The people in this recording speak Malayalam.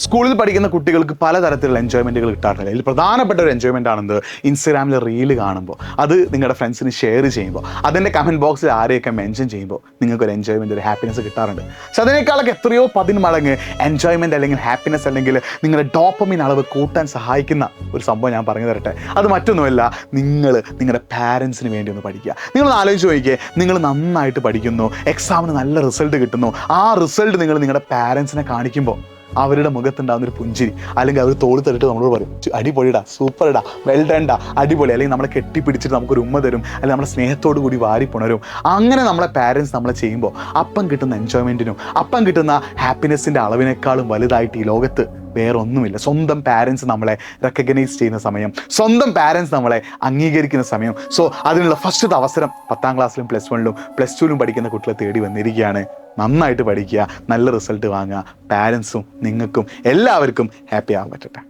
സ്കൂളിൽ പഠിക്കുന്ന കുട്ടികൾക്ക് പലതരത്തിലുള്ള എൻജോയ്മെൻറ്റുകൾ കിട്ടാറില്ല. ഇതിൽ പ്രധാനപ്പെട്ട ഒരു എൻജോയ്മെൻ്റ് ആണെന്ത്, ഇൻസ്റ്റാഗ്രാമിൽ റീല് കാണുമ്പോൾ അത് നിങ്ങളുടെ ഫ്രണ്ട്സിന് ഷെയർ ചെയ്യുമ്പോൾ അതിൻ്റെ കമൻറ്റ് ബോക്സിൽ ആരെയൊക്കെ മെൻഷൻ ചെയ്യുമ്പോൾ നിങ്ങൾക്കൊരു എൻജോയ്മെൻറ്റ്, ഒരു ഹാപ്പിനെസ് കിട്ടാറുണ്ട്. പക്ഷെ അതിനേക്കാളൊക്കെ എത്രയോ 10 മടങ്ങ് എൻജോയ്മെൻറ്റ് അല്ലെങ്കിൽ ഹാപ്പിനെസ് അല്ലെങ്കിൽ നിങ്ങളുടെ ഡോപ്പമിൻ അളവ് കൂട്ടാൻ സഹായിക്കുന്ന ഒരു സംഭവം ഞാൻ പറഞ്ഞു തരട്ടെ. അത് മറ്റൊന്നുമല്ല, നിങ്ങളുടെ പാരൻസിന് വേണ്ടി ഒന്ന് പഠിക്കുക. നിങ്ങളൊന്ന് ആലോചിച്ച് നോക്കിയേ, നിങ്ങൾ നന്നായിട്ട് പഠിക്കുന്നു, എക്സാമിന് നല്ല റിസൾട്ട് കിട്ടുന്നു, ആ റിസൾട്ട് നിങ്ങൾ നിങ്ങളുടെ പാരൻസിനെ കാണിക്കുമ്പോൾ അവരുടെ മുഖത്തുണ്ടാകുന്നൊരു പുഞ്ചിരി, അല്ലെങ്കിൽ അവർ തോളി തട്ടിട്ട് നമ്മളോട് പറയും അടിപൊളിടാ, സൂപ്പർടാ, വെൽഡണ്ടാ, അടിപൊളി, അല്ലെങ്കിൽ നമ്മളെ കെട്ടിപ്പിടിച്ചിട്ട് നമുക്കൊരു ഉമ്മ തരും, അല്ലെങ്കിൽ നമ്മളെ സ്നേഹത്തോടു കൂടി വാരിപ്പുണരും. അങ്ങനെ നമ്മളെ പാരൻസ് നമ്മളെ ചെയ്യുമ്പോൾ അപ്പം കിട്ടുന്ന എൻജോയ്മെൻറ്റിനും അപ്പം കിട്ടുന്ന ഹാപ്പിനെസ്സിൻ്റെ അളവിനേക്കാളും വലുതായിട്ട് ഈ ലോകത്ത് വേറെ ഒന്നുമില്ല. സ്വന്തം പാരൻസ് നമ്മളെ റെക്കഗ്നൈസ് ചെയ്യുന്ന സമയം, സ്വന്തം പാരൻസ് നമ്മളെ അംഗീകരിക്കുന്ന സമയം. സോ അതിനുള്ള ഫസ്റ്റത്തെ അവസരം 10ാം ക്ലാസ്സിലും +1ലും പഠിക്കുന്ന കുട്ടികളെ തേടി വന്നിരിക്കുകയാണ്. നന്നായിട്ട് പഠിക്കുക, നല്ല റിസൾട്ട് വാങ്ങുക, പാരൻസും നിങ്ങൾക്കും എല്ലാവർക്കും ഹാപ്പി ആകാൻ പറ്റട്ടെ.